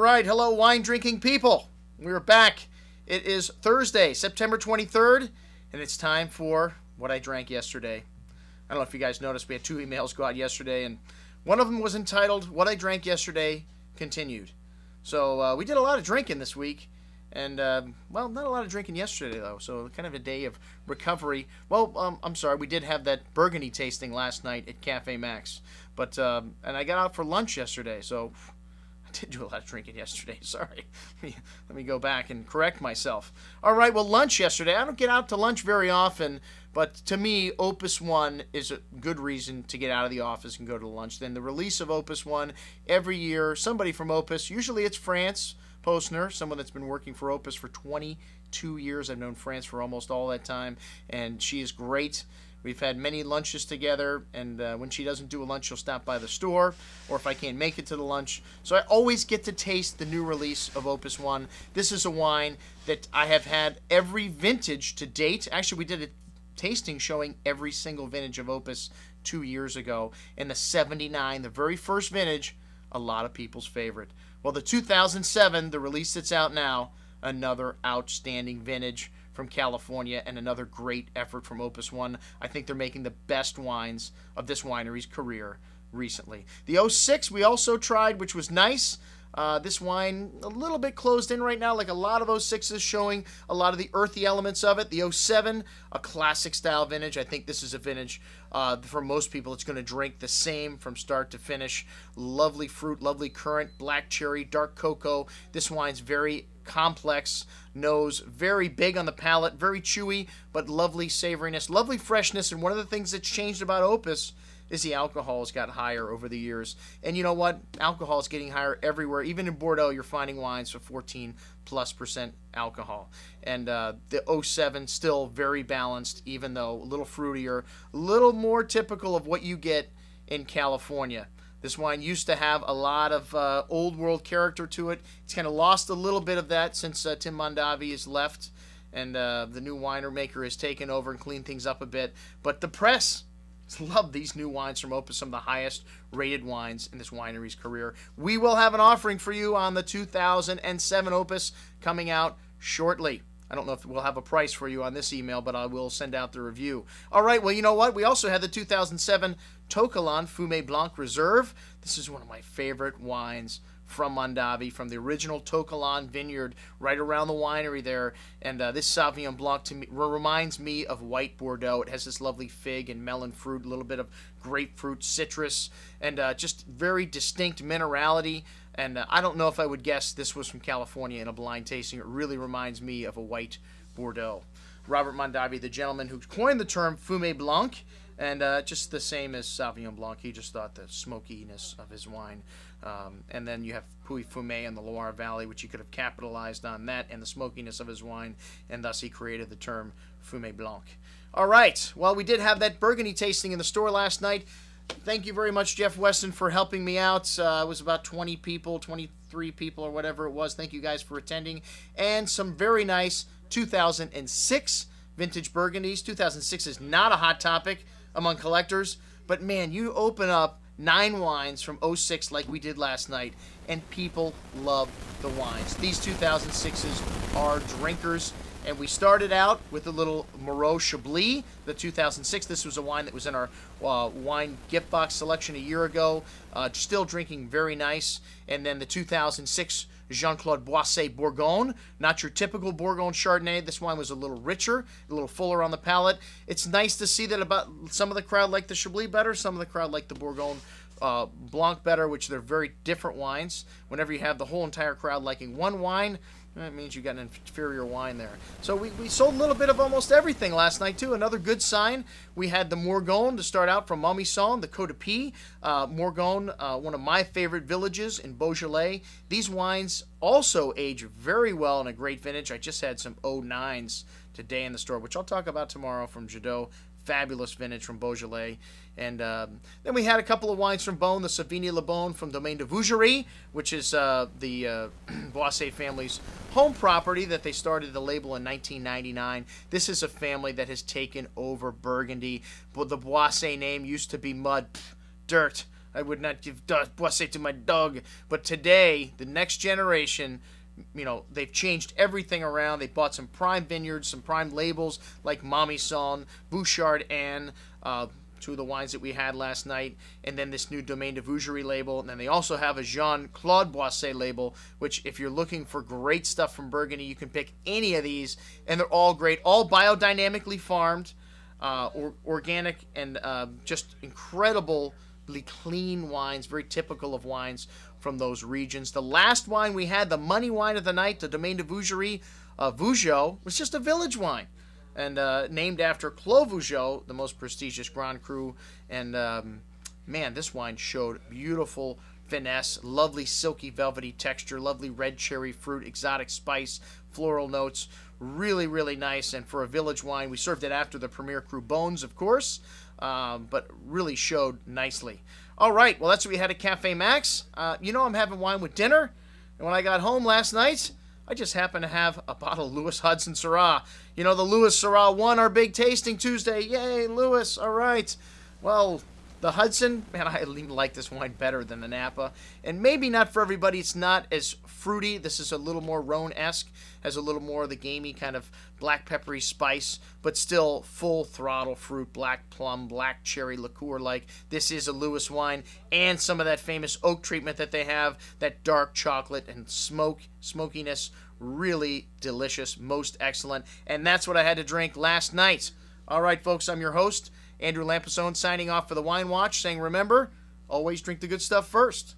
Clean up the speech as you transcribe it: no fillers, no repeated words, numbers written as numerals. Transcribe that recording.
right, hello wine drinking people. We're back. It is Thursday, September 23rd, and it's time for what I drank yesterday. I don't know if you guys noticed, we had 2 emails go out yesterday, and one of them was entitled, What I Drank Yesterday Continued. So we did a lot of drinking this week, and, well, not a lot of drinking yesterday, though, so kind of a day of recovery. Well, I'm sorry, we did have that Burgundy tasting last night at Cafe Max, but, and I got out for lunch yesterday, so I did do a lot of drinking yesterday, sorry. Let me go back and correct myself. All right, well, lunch yesterday. I don't get out to lunch very often, but to me, Opus One is a good reason to get out of the office and go to lunch. Then the release of Opus One every year, somebody from Opus, usually it's France Postner, someone that's been working for Opus for 22 years. I've known France for almost all that time, and she is great. We've had many lunches together, and when she doesn't do a lunch, she'll stop by the store, or if I can't make it to the lunch. So I always get to taste the new release of Opus One. This is a wine that I have had every vintage to date. Actually, we did a tasting showing every single vintage of Opus 2 years ago. And the 79, the very first vintage, a lot of people's favorite. Well, the 2007, the release that's out now, another outstanding vintage from California, and another great effort from Opus One. I think they're making the best wines of this winery's career recently. The 06 we also tried, which was nice. This wine a little bit closed in right now, like a lot of 06s, showing a lot of the earthy elements of it. The 07, a classic style vintage. I think this is a vintage for most people it's going to drink the same from start to finish. Lovely fruit, lovely currant, black cherry, dark cocoa. This wine's very complex nose, very big on the palate, very chewy, but lovely savoriness, lovely freshness. And one of the things that's changed about Opus is the alcohol has got higher over the years. And you know what? Alcohol is getting higher everywhere. Even in Bordeaux, you're finding wines with 14+% alcohol. And the 07 still very balanced, even though a little fruitier, a little more typical of what you get in California. This wine used to have a lot of old world character to it. It's kind of lost a little bit of that since Tim Mondavi has left, and the new winemaker has taken over and cleaned things up a bit. But the press love these new wines from Opus, some of the highest rated wines in this winery's career. We will have an offering for you on the 2007 Opus coming out shortly. I don't know if we'll have a price for you on this email, but I will send out the review. All right, well, you know what? We also had the 2007 To Kalon Fumé Blanc Reserve. This is one of my favorite wines from Mondavi, from the original To Kalon vineyard right around the winery there. And this Sauvignon Blanc to me reminds me of white Bordeaux. It has this lovely fig and melon fruit, a little bit of grapefruit, citrus, and just very distinct minerality. And I don't know if I would guess this was from California in a blind tasting. It really reminds me of a white Bordeaux. Robert Mondavi, the gentleman who coined the term Fumé Blanc, and just the same as Sauvignon Blanc. He just thought the smokiness of his wine. And then you have Puy Fumé in the Loire Valley, which he could have capitalized on that and the smokiness of his wine, and thus he created the term Fumé Blanc. All right, well, we did have that Burgundy tasting in the store last night. Thank you very much, Jeff Weston, for helping me out. It was about 20 people, 23 people, or whatever it was. Thank you guys for attending. And some very nice 2006 vintage Burgundies. 2006 is not a hot topic among collectors, but man, you open up 9 wines from 06 like we did last night, and people love the wines. These 2006s are drinkers. And we started out with a little Moreau Chablis, the 2006. This was a wine that was in our wine gift box selection a year ago. Still drinking very nice. And then the 2006 Jean-Claude Boisset Bourgogne. Not your typical Bourgogne Chardonnay. This wine was a little richer, a little fuller on the palate. It's nice to see that about some of the crowd liked the Chablis better, some of the crowd liked the Bourgogne Blanc better, which they're very different wines. Whenever you have the whole entire crowd liking one wine, that means you got an inferior wine there. So we sold a little bit of almost everything last night, too. Another good sign. We had the Morgon to start out from Montmisson, the Côte de Pie. Morgon, one of my favorite villages in Beaujolais. These wines also age very well in a great vintage. I just had some 09s today in the store, which I'll talk about tomorrow from Jadot. Fabulous vintage from Beaujolais. And then we had a couple of wines from Beaune, the Savigny Le Beaune from Domaine de Vougerie, which is the Boisset family's home property that they started the label in 1999. This is a family that has taken over Burgundy. But the Boisset name used to be mud, dirt, I would not give Boisset to my dog. But today, the next generation, they've changed everything around. They bought some prime vineyards, some prime labels like Mommy Son, Bouchard Anne, two of the wines that we had last night, and then this new Domaine de Vougerie label. And then they also have a Jean-Claude Boisset label, which if you're looking for great stuff from Burgundy, you can pick any of these, and they're all great, all biodynamically farmed, organic, and just incredibly clean wines, very typical of wines from those regions. The last wine we had, the money wine of the night, the Domaine de Vougerie Vougeot, was just a village wine. And named after Clos Vougeot, the most prestigious Grand Cru. And man, this wine showed beautiful finesse, lovely silky velvety texture, lovely red cherry fruit, exotic spice, floral notes. Really, really nice. And for a village wine, we served it after the Premier Cru Bones, of course, but really showed nicely. All right, well, that's what we had at Cafe Max. I'm having wine with dinner. And when I got home last night, I just happened to have a bottle of Lewis Hudson Syrah. The Lewis Syrah won our big tasting Tuesday. Yay, Lewis. All right. Well, the Hudson, man, I even like this wine better than the Napa. And maybe not for everybody. It's not as fruity. This is a little more Rhone-esque. Has a little more of the gamey kind of black peppery spice, but still full throttle fruit, black plum, black cherry liqueur-like. This is a Lewis wine, and some of that famous oak treatment that they have, that dark chocolate and smokiness. Really delicious, most excellent. And that's what I had to drink last night. All right, folks, I'm your host, Andrew Lampasone, signing off for the Wine Watch, saying remember, always drink the good stuff first.